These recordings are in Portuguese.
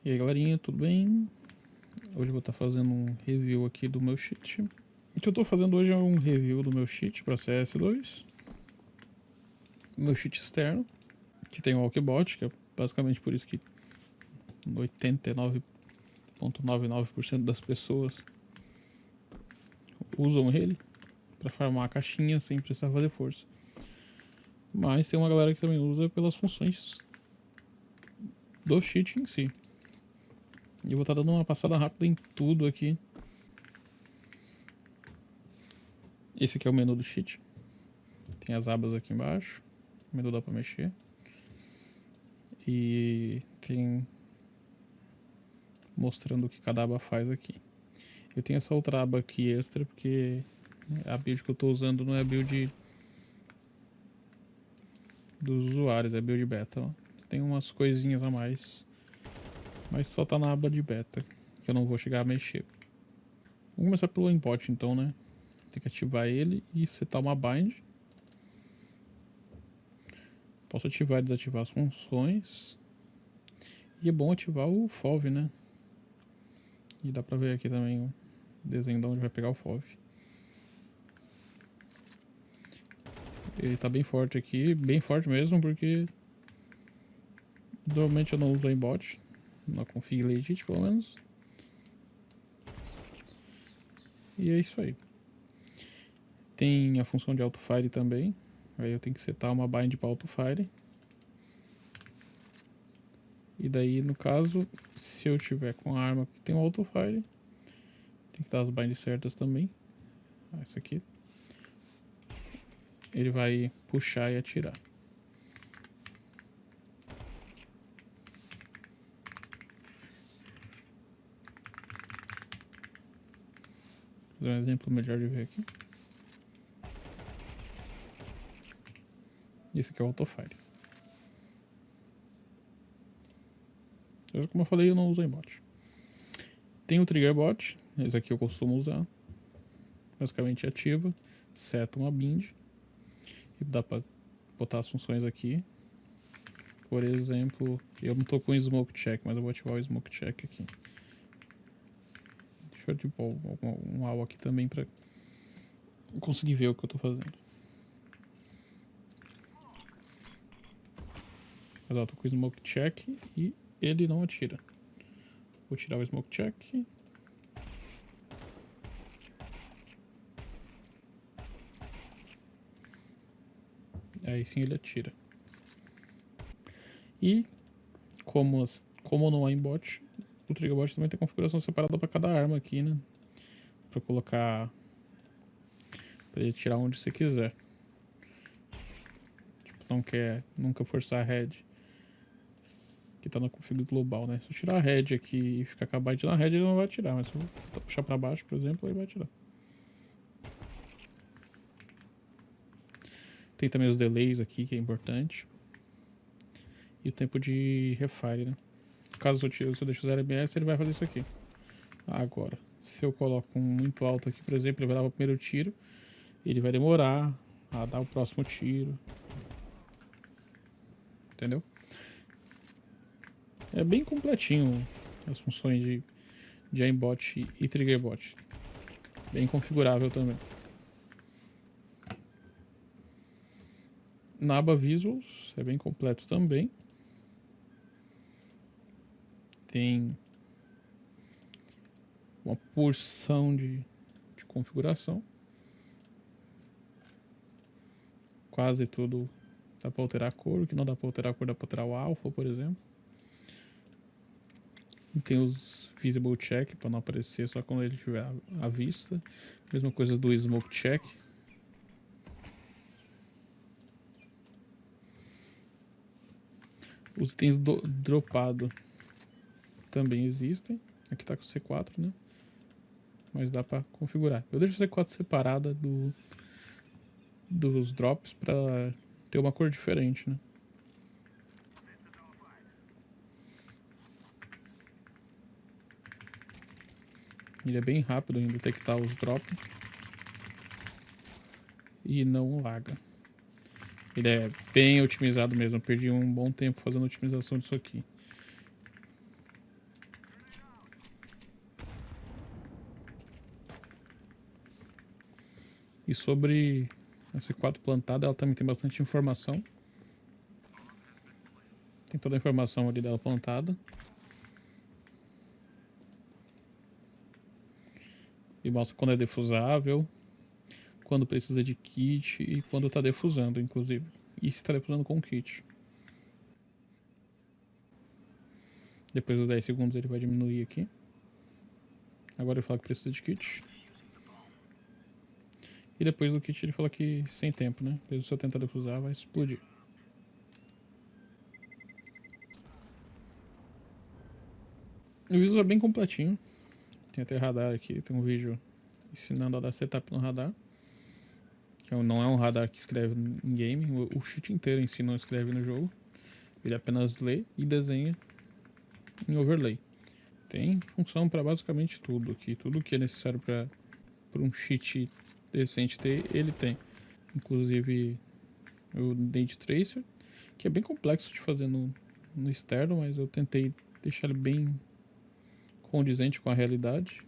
E aí galerinha, tudo bem? Hoje eu vou estar fazendo um review aqui do meu cheat. O que eu estou fazendo hoje é um review do meu cheat para CS2. Meu cheat externo, que tem o Walkbot, que é basicamente por isso que 89,99% das pessoas usam ele para farmar a caixinha sem precisar fazer força. Mas tem uma galera que também usa pelas funções do cheat em si. E eu vou estar dando uma passada rápida em tudo aqui. Esse aqui é o menu do cheat. Tem as abas aqui embaixo. O menu dá pra mexer. E tem mostrando o que cada aba faz aqui. Eu tenho essa outra aba aqui extra porque a build que eu tô usando não é a build dos usuários, é a build beta. Ó. Tem umas coisinhas a mais, mas só tá na aba de beta, que eu não vou chegar a mexer. Vamos começar pelo aimbot então, né? Tem que ativar ele e setar uma bind. Posso ativar e desativar as funções. E é bom ativar o FOV, né? E dá pra ver aqui também o desenho de onde vai pegar o FOV. Ele tá bem forte aqui, bem forte mesmo, porque normalmente eu não uso aimbot, na config legit pelo menos. E é isso aí. Tem a função de autofire também, aí eu tenho que setar uma bind para autofire. E daí, no caso, se eu tiver com a arma que tem o autofire, tem que dar as binds certas também. Essa aqui. Ele vai puxar e atirar. Vou dar um exemplo melhor de ver aqui. Esse aqui é o autofire. Como eu falei, eu não uso aimbot. Tem o trigger bot, esse aqui eu costumo usar. Basicamente ativa, seta uma bind. E dá pra botar as funções aqui. Por exemplo, eu não tô com smoke check, mas eu vou ativar o smoke check aqui. Deixa eu ativar um AU aqui também pra conseguir ver o que eu tô fazendo. Mas ó, eu tô com o smoke check e ele não atira. Vou tirar o smoke check. Aí sim ele atira. E como não há aimbot, o triggerbot também tem configuração separada para cada arma aqui, né? Para colocar, para ele tirar onde você quiser. Tipo, não quer nunca forçar a head, que tá na config global, né? Se eu tirar a head aqui e ficar com a byte na head, ele não vai atirar, mas se eu puxar para baixo, por exemplo, ele vai atirar. Tem também os delays aqui, que é importante. E o tempo de refire, né? Caso se eu deixo 0 ms, ele vai fazer isso aqui. Agora, se eu coloco muito alto aqui, por exemplo, ele vai dar o primeiro tiro, ele vai demorar a dar o próximo tiro. Entendeu? É bem completinho as funções de aimbot e triggerbot. Bem configurável também. Na aba Visuals é bem completo também. Tem uma porção de configuração. Quase tudo dá para alterar a cor. O que não dá para alterar a cor dá para alterar o alpha, por exemplo. E tem os Visible Check para não aparecer só quando ele estiver à vista. Mesma coisa do Smoke Check. Os itens dropado também existem. Aqui tá com C4, né? Mas dá pra configurar. Eu deixo o C4 separada dos drops pra ter uma cor diferente, né? Ele é bem rápido em detectar os drops. E não laga. Ele é bem otimizado mesmo. Eu perdi um bom tempo fazendo otimização disso aqui. E sobre a C4 plantada, ela também tem bastante informação. Tem toda a informação ali dela plantada. E mostra quando é defusável, quando precisa de kit e quando está defusando, inclusive. E se está defusando com kit. Depois dos 10 segundos ele vai diminuir aqui. Agora ele fala que precisa de kit. E depois do kit ele fala que sem tempo, né? Depois se eu tentar defusar vai explodir. O visual é bem completinho. Tem até radar aqui, tem um vídeo ensinando a dar setup no radar. Que não é um radar que escreve em game, o cheat inteiro em si não escreve no jogo. Ele apenas lê e desenha em overlay. Tem função para basicamente tudo aqui. Tudo que é necessário para um cheat decente ter, ele tem. Inclusive o Date Tracer, que é bem complexo de fazer no externo, mas eu tentei deixar ele bem condizente com a realidade.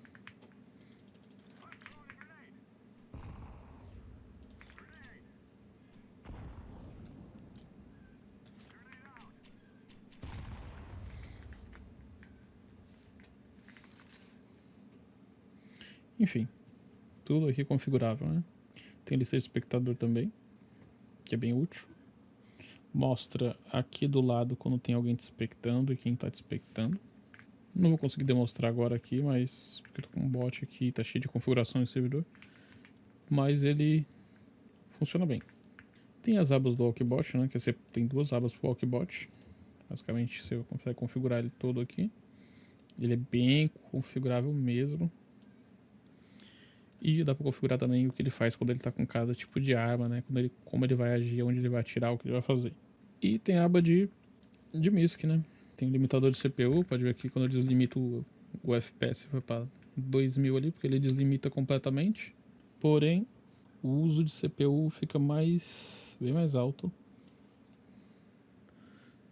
Enfim, tudo aqui configurável, né? Tem lista de espectador também, que é bem útil. Mostra aqui do lado quando tem alguém te espectando e quem está te espectando. Não vou conseguir demonstrar agora aqui, mas porque eu tô com um bot aqui, tá cheio de configuração no servidor. Mas ele funciona bem. Tem as abas do Walkbot, né? Que você tem duas abas pro Walkbot. Basicamente você consegue configurar ele todo aqui. Ele é bem configurável mesmo. E dá pra configurar também o que ele faz quando ele tá com cada tipo de arma, né? Como ele vai agir, onde ele vai atirar, o que ele vai fazer. E tem a aba de MISC, né? Tem o limitador de CPU, pode ver aqui quando eu deslimito o FPS vai para 2000 ali, porque ele deslimita completamente. Porém, o uso de CPU fica bem mais alto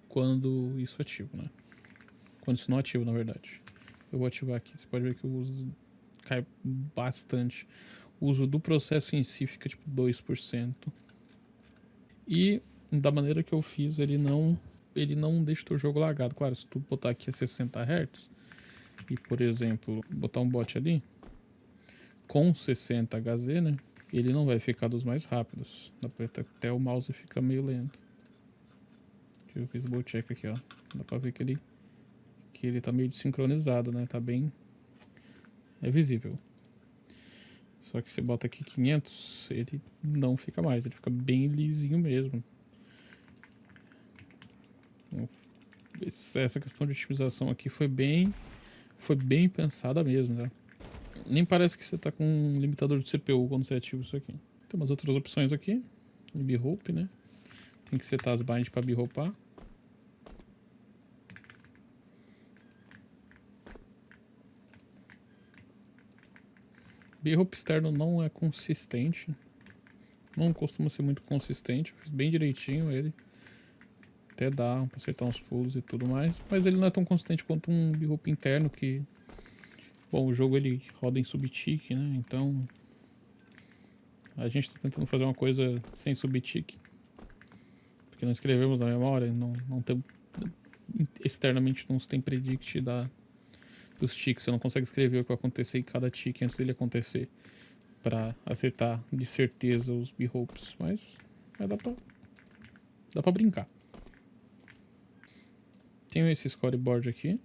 quando isso é ativo, né? Quando isso não é ativo, na verdade. Eu vou ativar aqui, você pode ver que o uso cai bastante. O uso do processo em si fica tipo 2%. E da maneira que eu fiz, ele não deixa o teu jogo lagado. Claro, se tu botar aqui a 60 Hz e, por exemplo, botar um bot ali com 60 Hz, né? Ele não vai ficar dos mais rápidos. Até o mouse fica meio lento. Eu fiz o boot check aqui, ó. Dá pra ver que ele tá meio desincronizado, né? Tá bem... É visível. Só que você bota aqui 500, ele não fica mais. Ele fica bem lisinho mesmo. Essa questão de otimização aqui foi bem pensada mesmo, né? Nem parece que você tá com um limitador de CPU quando você ativa isso aqui. Tem umas outras opções aqui. B-Hope, né? Tem que setar as binds para B-Hopar. B-Hope externo não é consistente. Não costuma ser muito consistente. Fiz bem direitinho ele. Até dá pra acertar uns pulos e tudo mais. Mas ele não é tão consistente quanto um B-Hope interno que... Bom, o jogo ele roda em subtick, né? Então... A gente tá tentando fazer uma coisa sem subtick. Porque não escrevemos na memória, não tem... Externamente não se tem predict dos ticks. Você não consegue escrever o que vai acontecer em cada tick antes dele acontecer. Pra acertar de certeza os B-Hopes. Mas dá pra brincar. Tenho esse scoreboard aqui.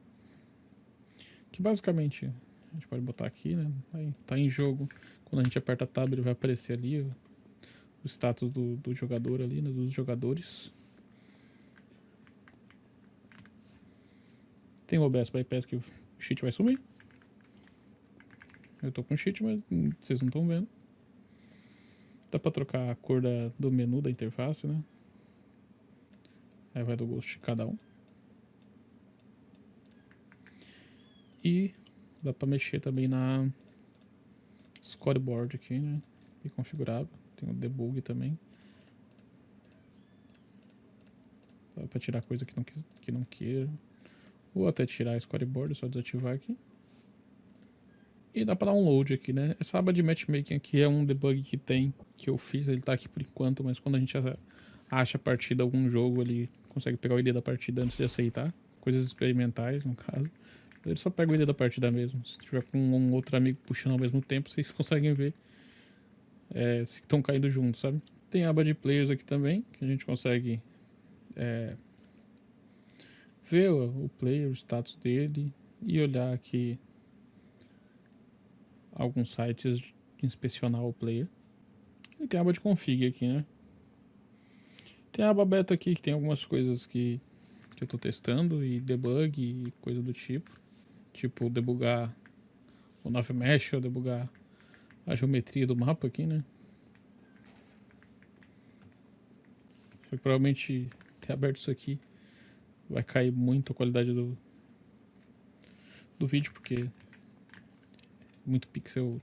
Que basicamente a gente pode botar aqui, né? Aí tá em jogo. Quando a gente aperta a tab, ele vai aparecer ali o status do jogador ali, né? Dos jogadores. Tem o OBS Bypass que o cheat vai sumir. Eu tô com cheat, mas vocês não estão vendo. Dá pra trocar a cor do menu da interface, né? Aí vai do gosto de cada um. E dá pra mexer também na scoreboard aqui, né? Bem configurável. Tem o debug também. Dá pra tirar coisa que não queira. Ou até tirar a scoreboard, é só desativar aqui. E dá para download aqui, né? Essa aba de matchmaking aqui é um debug que tem, que eu fiz, ele tá aqui por enquanto, mas quando a gente acha a partida, algum jogo, ele consegue pegar o ID da partida antes de aceitar. Coisas experimentais, no caso. Ele só pega o ID da partida mesmo. Se tiver com um outro amigo puxando ao mesmo tempo, vocês conseguem ver se estão caindo juntos, sabe? Tem a aba de players aqui também, que a gente consegue ver o player, o status dele e olhar aqui alguns sites de inspecionar o player. E tem a aba de config aqui, né? Tem a aba beta aqui que tem algumas coisas que eu tô testando e debug e coisa do tipo. Tipo debugar o nav mesh ou debugar a geometria do mapa aqui, né? Provavelmente ter aberto isso aqui vai cair muito a qualidade do vídeo, porque é muito pixel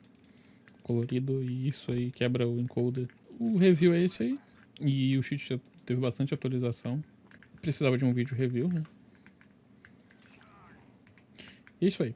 colorido e isso aí quebra o encoder. O review é esse aí. E o cheat já teve bastante atualização. Precisava de um vídeo review, né? E é isso aí.